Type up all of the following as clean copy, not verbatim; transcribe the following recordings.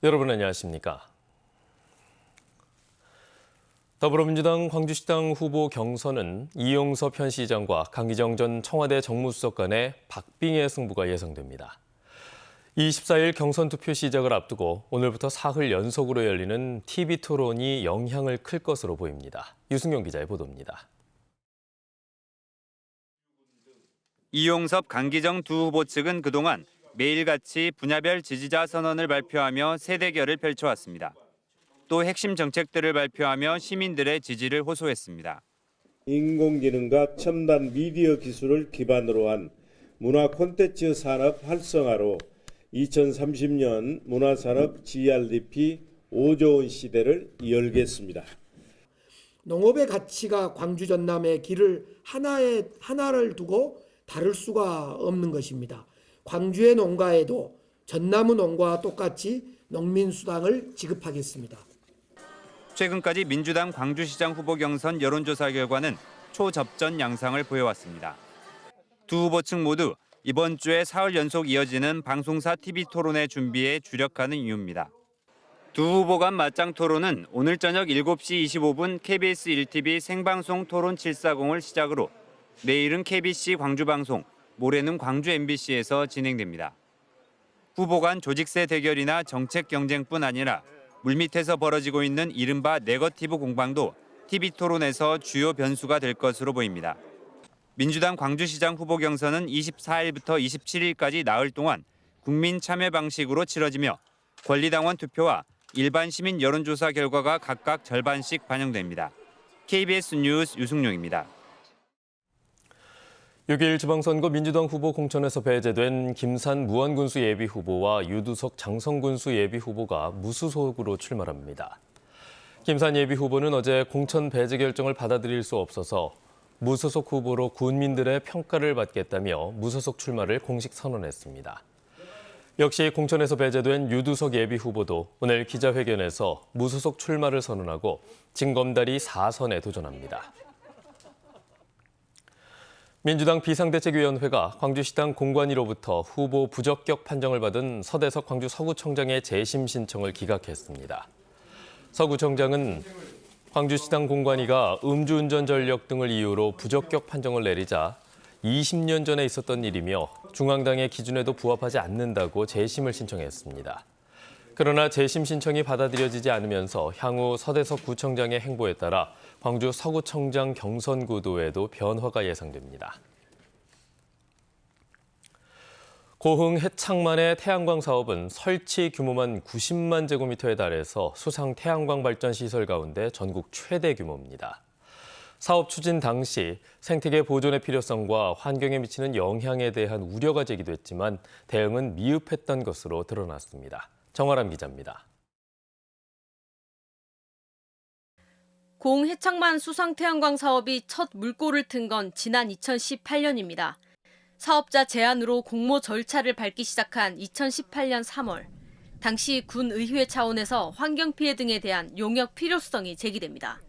여러분 안녕하십니까? 더불어민주당 광주시당 후보 경선은 이용섭 현 시장과 강기정 전 청와대 정무수석 간의 박빙의 승부가 예상됩니다. 24일 경선 투표 시작을 앞두고 오늘부터 사흘 연속으로 열리는 TV토론이 영향을 클 것으로 보입니다. 유승용 기자의 보도입니다. 이용섭, 강기정 두 후보 측은 그동안 매일같이 분야별 지지자 선언을 발표하며 세대결을 펼쳐왔습니다. 또 핵심 정책들을 발표하며 시민들의 지지를 호소했습니다. 인공지능과 첨단 미디어 기술을 기반으로 한 문화 콘텐츠 산업 활성화로 2030년 문화산업 GRDP 5조 원 시대를 열겠습니다. 농업의 가치가 광주 전남의 길을 하나를 두고 다를 수가 없는 것입니다. 광주의 농가에도 전남의 농가와 똑같이 농민수당을 지급하겠습니다. 최근까지 민주당 광주시장 후보 경선 여론조사 결과는 초접전 양상을 보여왔습니다. 두 후보 측 모두 이번 주에 사흘 연속 이어지는 방송사 TV토론의 준비에 주력하는 이유입니다. 두 후보 간 맞짱 토론은 오늘 저녁 7시 25분 KBS 1TV 생방송 토론 740을 시작으로 내일은 KBC 광주방송, 모레는 광주 MBC에서 진행됩니다. 후보 간 조직세 대결이나 정책 경쟁뿐 아니라 물밑에서 벌어지고 있는 이른바 네거티브 공방도 TV토론에서 주요 변수가 될 것으로 보입니다. 민주당 광주시장 후보 경선은 24일부터 27일까지 나흘 동안 국민 참여 방식으로 치러지며 권리당원 투표와 일반 시민 여론조사 결과가 각각 절반씩 반영됩니다. KBS 뉴스 유승용입니다. 6일 지방선거 민주당 후보 공천에서 배제된 김산 무안군수 예비후보와 유두석 장성군수 예비후보가 무소속으로 출마합니다. 김산 예비후보는 어제 공천 배제 결정을 받아들일 수 없어서 무소속 후보로 군민들의 평가를 받겠다며 무소속 출마를 공식 선언했습니다. 역시 공천에서 배제된 유두석 예비후보도 오늘 기자회견에서 무소속 출마를 선언하고 진검다리 4선에 도전합니다. 민주당 비상대책위원회가 광주시당 공관위로부터 후보 부적격 판정을 받은 서대석 광주 서구청장의 재심 신청을 기각했습니다. 서구청장은 광주시당 공관위가 음주운전 전력 등을 이유로 부적격 판정을 내리자 20년 전에 있었던 일이며 중앙당의 기준에도 부합하지 않는다고 재심을 신청했습니다. 그러나 재심 신청이 받아들여지지 않으면서 향후 서대석 구청장의 행보에 따라 광주 서구청장 경선 구도에도 변화가 예상됩니다. 고흥 해창만의 태양광 사업은 설치 규모만 90만 제곱미터에 달해서 수상 태양광 발전 시설 가운데 전국 최대 규모입니다. 사업 추진 당시 생태계 보존의 필요성과 환경에 미치는 영향에 대한 우려가 제기됐지만 대응은 미흡했던 것으로 드러났습니다. 정아람 기자입니다. 고흥 해창만 수상 태양광 사업이 첫 물꼬를 튼 건 지난 2018년입니다. 사업자 제안으로 공모 절차를 밟기 시작한 2018년 3월, 당시 군의회 차원에서 환경 피해 등에 대한 용역 필요성이 제기됩니다.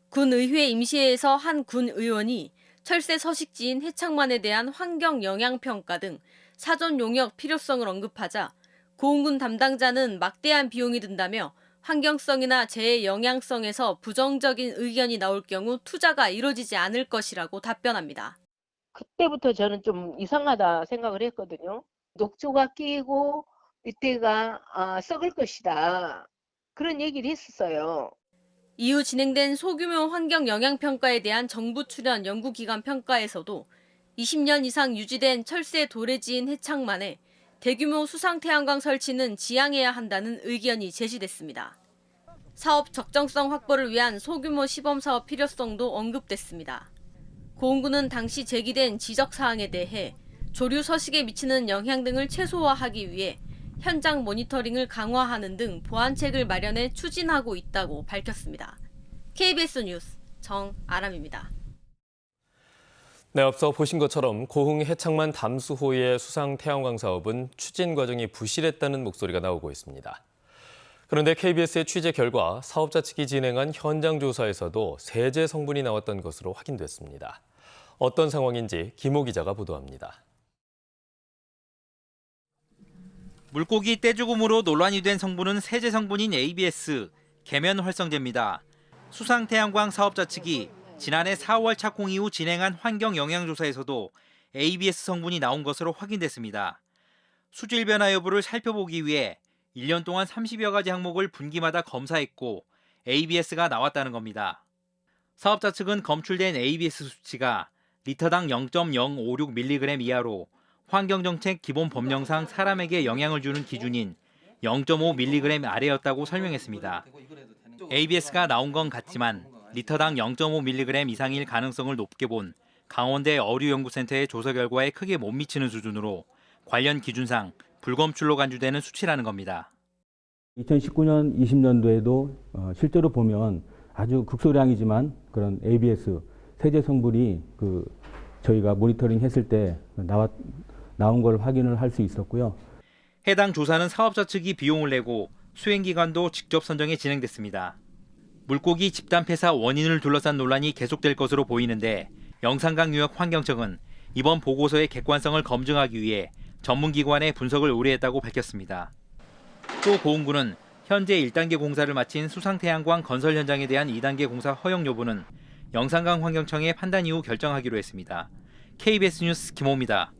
군의회 임시회에서 한 군의원이 철새 서식지인 해창만에 대한 환경 영향 평가 등 사전 용역 필요성을 언급하자 고흥군 담당자는 막대한 비용이 든다며 환경성이나 재해 영향성에서 부정적인 의견이 나올 경우 투자가 이루어지지 않을 것이라고 답변합니다. 그때부터 저는 좀 이상하다 생각을 했거든요. 녹조가 끼고 밑에가 썩을 것이다. 그런 얘기를 했었어요. 이후 진행된 소규모 환경 영향 평가에 대한 정부 출연 연구기관 평가에서도 20년 이상 유지된 철새 도래지인 해창만에 대규모 수상 태양광 설치는 지양해야 한다는 의견이 제시됐습니다. 사업 적정성 확보를 위한 소규모 시범 사업 필요성도 언급됐습니다. 고흥군은 당시 제기된 지적 사항에 대해 조류 서식에 미치는 영향 등을 최소화하기 위해 현장 모니터링을 강화하는 등 보완책을 마련해 추진하고 있다고 밝혔습니다. KBS 뉴스 정아람입니다. 네, 앞서 보신 것처럼 고흥 해창만 담수호의 수상 태양광 사업은 추진 과정이 부실했다는 목소리가 나오고 있습니다. 그런데 KBS의 취재 결과 사업자 측이 진행한 현장 조사에서도 세제 성분이 나왔던 것으로 확인됐습니다. 어떤 상황인지 김호 기자가 보도합니다. 물고기 떼죽음으로 논란이 된 성분은 세제 성분인 ABS, 계면 활성제입니다. 수상태양광 사업자 측이 지난해 4월 착공 이후 진행한 환경 영향조사에서도 ABS 성분이 나온 것으로 확인됐습니다. 수질 변화 여부를 살펴보기 위해 1년 동안 30여 가지 항목을 분기마다 검사했고 ABS가 나왔다는 겁니다. 사업자 측은 검출된 ABS 수치가 리터당 0.056mg 이하로 환경정책 기본 법령상 사람에게 영향을 주는 기준인 0.5mg 아래였다고 설명했습니다. ABS가 나온 건 같지만 리터당 0.5mg 이상일 가능성을 높게 본 강원대 어류연구센터의 조사 결과에 크게 못 미치는 수준으로 관련 기준상 불검출로 간주되는 수치라는 겁니다. 2019년, 20년도에도 실제로 보면 아주 극소량이지만 그런 ABS 세제 성분이 저희가 모니터링 했을 때 나온 걸 확인을 할 수 있었고요. 해당 조사는 사업자 측이 비용을 내고 수행기관도 직접 선정해 진행됐습니다. 물고기 집단 폐사 원인을 둘러싼 논란이 계속될 것으로 보이는데 영산강유역 환경청은 이번 보고서의 객관성을 검증하기 위해 전문기관의 분석을 의뢰했다고 밝혔습니다. 또 고흥군은 현재 1단계 공사를 마친 수상태양광 건설 현장에 대한 2단계 공사 허용 여부는 영산강 환경청의 판단 이후 결정하기로 했습니다. KBS 뉴스 김호입니다.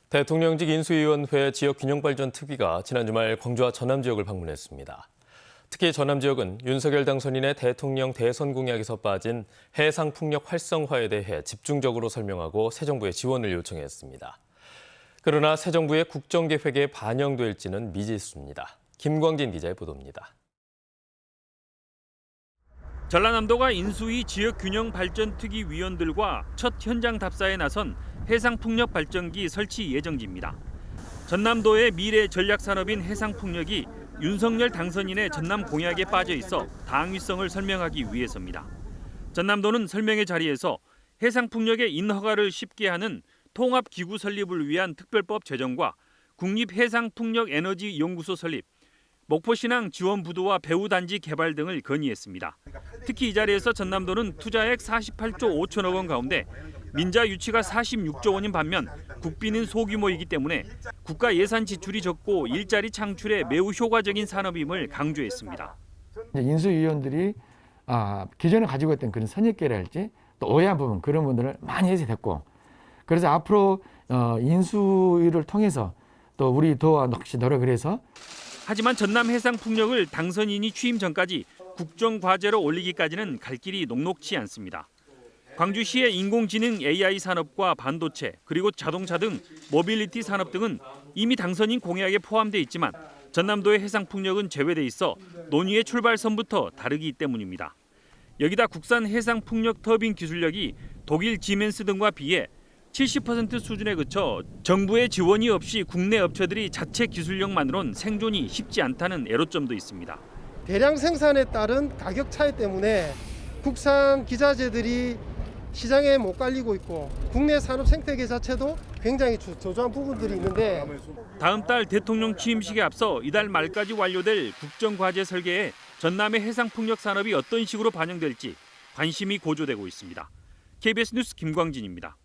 대통령직 인수위원회 지역균형발전특위가 지난 주말 광주와 전남 지역을 방문했습니다. 특히 전남 지역은 윤석열 당선인의 대통령 대선 공약에서 빠진 해상풍력 활성화에 대해 집중적으로 설명하고 새 정부의 지원을 요청했습니다. 그러나 새 정부의 국정계획에 반영될지는 미지수입니다. 김광진 기자의 보도입니다. 전라남도가 인수위 지역균형발전특위 위원들과 첫 현장 답사에 나선 해상풍력 발전기 설치 예정지입니다. 전남도의 미래 전략산업인 해상풍력이 윤석열 당선인의 전남 공약에 빠져 있어 당위성을 설명하기 위해서입니다. 전남도는 설명회 자리에서 해상풍력의 인허가를 쉽게 하는 통합기구 설립을 위한 특별법 제정과 국립해상풍력에너지연구소 설립, 목포신항 지원부두와 배후단지 개발 등을 건의했습니다. 특히 이 자리에서 전남도는 투자액 48조 5천억 원 가운데 민자 유치가 46조 원인 반면 국비는 소규모이기 때문에 국가 예산 지출이 적고 일자리 창출에 매우 효과적인 산업임을 강조했습니다. 인수위원들이 기존에 가지고 있던 그런 선입견이랄지 또 오해한 부분 그런 분들을 많이 해소됐고 그래서 앞으로 인수위를 통해서 또 우리 도와 역시 노력을 해서 하지만 전남 해상풍력을 당선인이 취임 전까지 국정과제로 올리기까지는 갈 길이 녹록지 않습니다. 광주시의 인공지능 AI 산업과 반도체 그리고 자동차 등 모빌리티 산업 등은 이미 당선인 공약에 포함돼 있지만 전남도의 해상풍력은 제외돼 있어 논의의 출발선부터 다르기 때문입니다. 여기다 국산 해상풍력 터빈 기술력이 독일 지멘스 등과 비해 70% 수준에 그쳐 정부의 지원이 없이 국내 업체들이 자체 기술력만으론 생존이 쉽지 않다는 애로점도 있습니다. 대량 생산에 따른 가격 차이 때문에 국산 기자재들이 시장에 못 깔리고 있고 국내 산업 생태계 자체도 굉장히 저조한 부분들이 있는데 다음 달 대통령 취임식에 앞서 이달 말까지 완료될 국정과제 설계에 전남의 해상풍력 산업이 어떤 식으로 반영될지 관심이 고조되고 있습니다. KBS 뉴스 김광진입니다.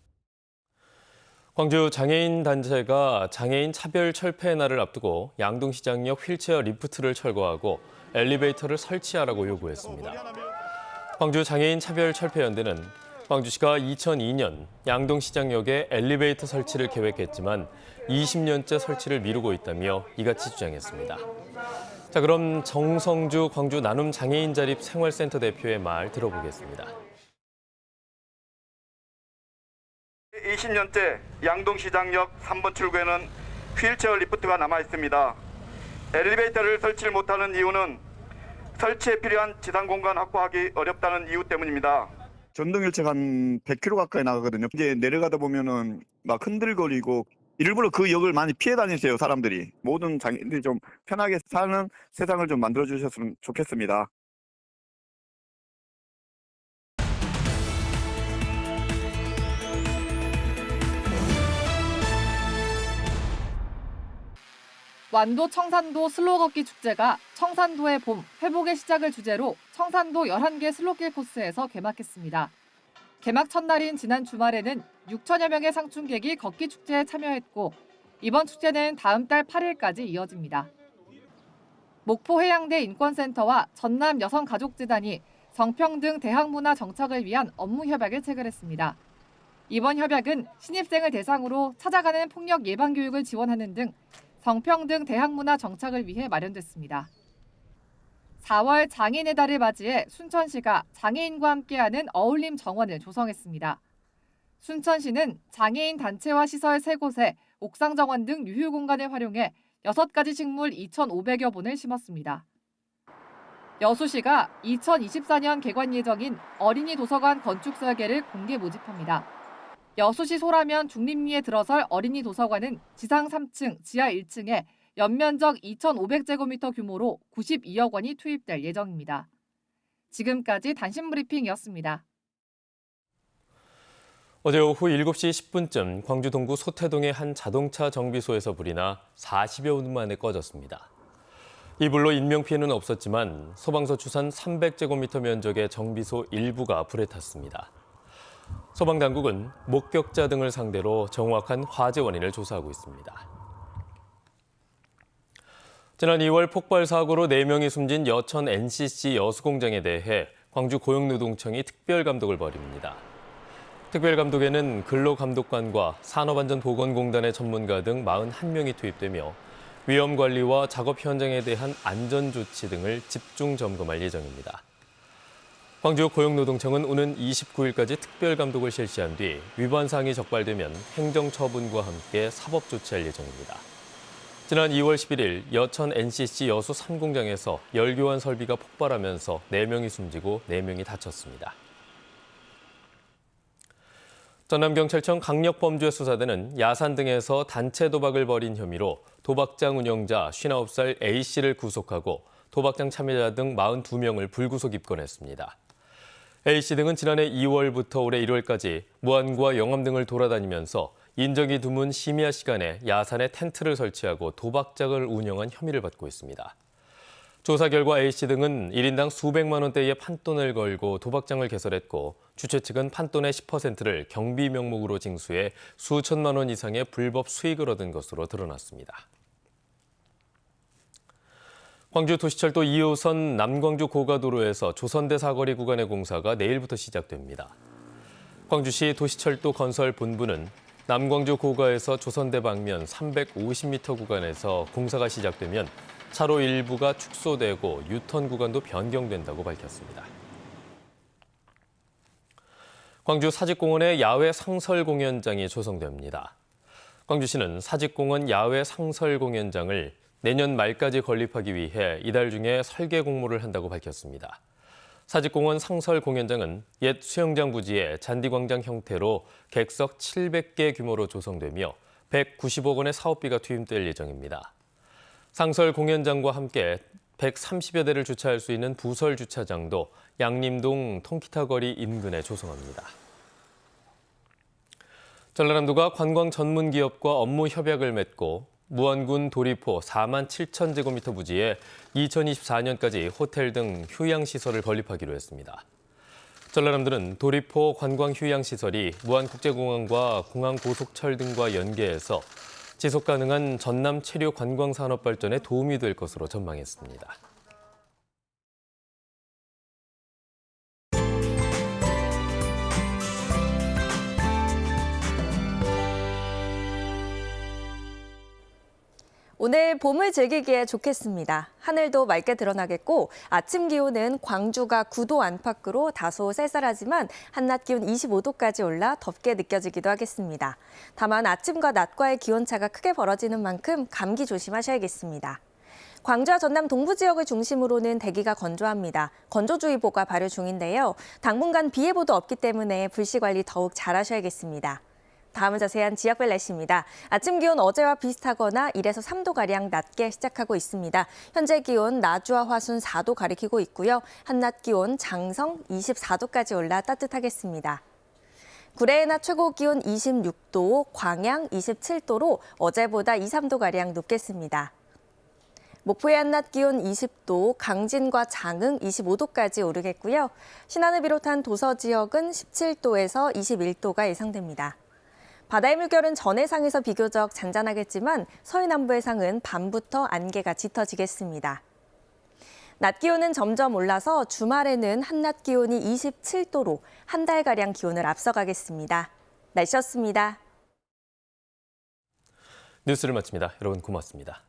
광주 장애인 단체가 장애인 차별 철폐 날을 앞두고 양동시장역 휠체어 리프트를 철거하고 엘리베이터를 설치하라고 요구했습니다. 광주 장애인 차별 철폐연대는 광주시가 2002년 양동시장역에 엘리베이터 설치를 계획했지만 20년째 설치를 미루고 있다며 이같이 주장했습니다. 자, 그럼 정성주 광주 나눔 장애인 자립 생활센터 대표의 말 들어보겠습니다. 20년째 양동시장역 3번 출구에는 휠체어 리프트가 남아 있습니다. 엘리베이터를 설치를 못하는 이유는 설치에 필요한 지상 공간 확보하기 어렵다는 이유 때문입니다. 전동휠체가 한 100km 가까이 나가거든요. 이제 내려가다 보면은 막 흔들거리고 일부러 그 역을 많이 피해 다니세요, 사람들이. 모든 장애인들이 좀 편하게 사는 세상을 좀 만들어 주셨으면 좋겠습니다. 완도 청산도 슬로우 걷기 축제가 청산도의 봄, 회복의 시작을 주제로 청산도 11개 슬로길 코스에서 개막했습니다. 개막 첫날인 지난 주말에는 6천여 명의 상충객이 걷기 축제에 참여했고 이번 축제는 다음 달 8일까지 이어집니다. 목포해양대 인권센터와 전남 여성가족재단이 성평등 대학문화 정착을 위한 업무 협약을 체결했습니다. 이번 협약은 신입생을 대상으로 찾아가는 폭력 예방 교육을 지원하는 등 성평등 대학문화 정착을 위해 마련됐습니다. 4월 장애인의 달을 맞이해 순천시가 장애인과 함께하는 어울림 정원을 조성했습니다. 순천시는 장애인 단체와 시설 3곳에 옥상 정원 등 유휴 공간을 활용해 6가지 식물 2,500여 본을 심었습니다. 여수시가 2024년 개관 예정인 어린이 도서관 건축 설계를 공개 모집합니다. 여수시 소라면 중림리에 들어설 어린이 도서관은 지상 3층, 지하 1층에 연면적 2,500제곱미터 규모로 92억 원이 투입될 예정입니다. 지금까지 단신 브리핑이었습니다. 어제 오후 7시 10분쯤 광주 동구 소태동의 한 자동차 정비소에서 불이 나 40여 분 만에 꺼졌습니다. 이 불로 인명피해는 없었지만 소방서 추산 300제곱미터 면적의 정비소 일부가 불에 탔습니다. 소방당국은 목격자 등을 상대로 정확한 화재 원인을 조사하고 있습니다. 지난 2월 폭발 사고로 4명이 숨진 여천 NCC 여수공장에 대해 광주 고용노동청이 특별감독을 벌입니다. 특별감독에는 근로감독관과 산업안전보건공단의 전문가 등 41명이 투입되며 위험관리와 작업 현장에 대한 안전조치 등을 집중 점검할 예정입니다. 광주 고용노동청은 오는 29일까지 특별감독을 실시한 뒤 위반 사항이 적발되면 행정처분과 함께 사법조치할 예정입니다. 지난 2월 11일 여천 NCC 여수 3공장에서 열교환 설비가 폭발하면서 4명이 숨지고 4명이 다쳤습니다. 전남경찰청 강력범죄수사대는 야산 등에서 단체 도박을 벌인 혐의로 도박장 운영자 59살 A씨를 구속하고 도박장 참여자 등 42명을 불구속 입건했습니다. A씨 등은 지난해 2월부터 올해 1월까지 무안과 영암 등을 돌아다니면서 인적이 드문 심야 시간에 야산에 텐트를 설치하고 도박장을 운영한 혐의를 받고 있습니다. 조사 결과 A씨 등은 1인당 수백만 원대의 판돈을 걸고 도박장을 개설했고 주최 측은 판돈의 10%를 경비 명목으로 징수해 수천만 원 이상의 불법 수익을 얻은 것으로 드러났습니다. 광주 도시철도 2호선 남광주 고가도로에서 조선대 사거리 구간의 공사가 내일부터 시작됩니다. 광주시 도시철도 건설 본부는 남광주 고가에서 조선대 방면 350m 구간에서 공사가 시작되면 차로 일부가 축소되고 유턴 구간도 변경된다고 밝혔습니다. 광주 사직공원의 야외 상설 공연장이 조성됩니다. 광주시는 사직공원 야외 상설 공연장을 내년 말까지 건립하기 위해 이달 중에 설계 공모를 한다고 밝혔습니다. 사직공원 상설 공연장은 옛 수영장 부지에 잔디광장 형태로 객석 700개 규모로 조성되며 190억 원의 사업비가 투입될 예정입니다. 상설 공연장과 함께 130여 대를 주차할 수 있는 부설 주차장도 양림동 통기타거리 인근에 조성합니다. 전라남도가 관광 전문 기업과 업무 협약을 맺고 무안군 도리포 4만 7천 제곱미터 부지에 2024년까지 호텔 등 휴양시설을 건립하기로 했습니다. 전라남도는 도리포 관광휴양시설이 무안국제공항과 공항고속철 등과 연계해서 지속가능한 전남 체류 관광산업 발전에 도움이 될 것으로 전망했습니다. 오늘 봄을 즐기기에 좋겠습니다. 하늘도 맑게 드러나겠고 아침 기온은 광주가 9도 안팎으로 다소 쌀쌀하지만 한낮 기온 25도까지 올라 덥게 느껴지기도 하겠습니다. 다만 아침과 낮과의 기온차가 크게 벌어지는 만큼 감기 조심하셔야겠습니다. 광주와 전남 동부 지역을 중심으로는 대기가 건조합니다. 건조주의보가 발효 중인데요. 당분간 비 예보도 없기 때문에 불씨 관리 더욱 잘하셔야겠습니다. 다음은 자세한 지역별 날씨입니다. 아침 기온 어제와 비슷하거나 1에서 3도가량 낮게 시작하고 있습니다. 현재 기온 나주와 화순 4도 가리키고 있고요. 한낮 기온 장성 24도까지 올라 따뜻하겠습니다. 구례의 낮 최고 기온 26도, 광양 27도로 어제보다 2, 3도가량 높겠습니다. 목포의 한낮 기온 20도, 강진과 장흥 25도까지 오르겠고요. 신안을 비롯한 도서 지역은 17도에서 21도가 예상됩니다. 바다의 물결은 전 해상에서 비교적 잔잔하겠지만 서해 남부 해상은 밤부터 안개가 짙어지겠습니다. 낮 기온은 점점 올라서 주말에는 한낮 기온이 27도로 한 달가량 기온을 앞서가겠습니다. 날씨였습니다. 뉴스를 마칩니다. 여러분 고맙습니다.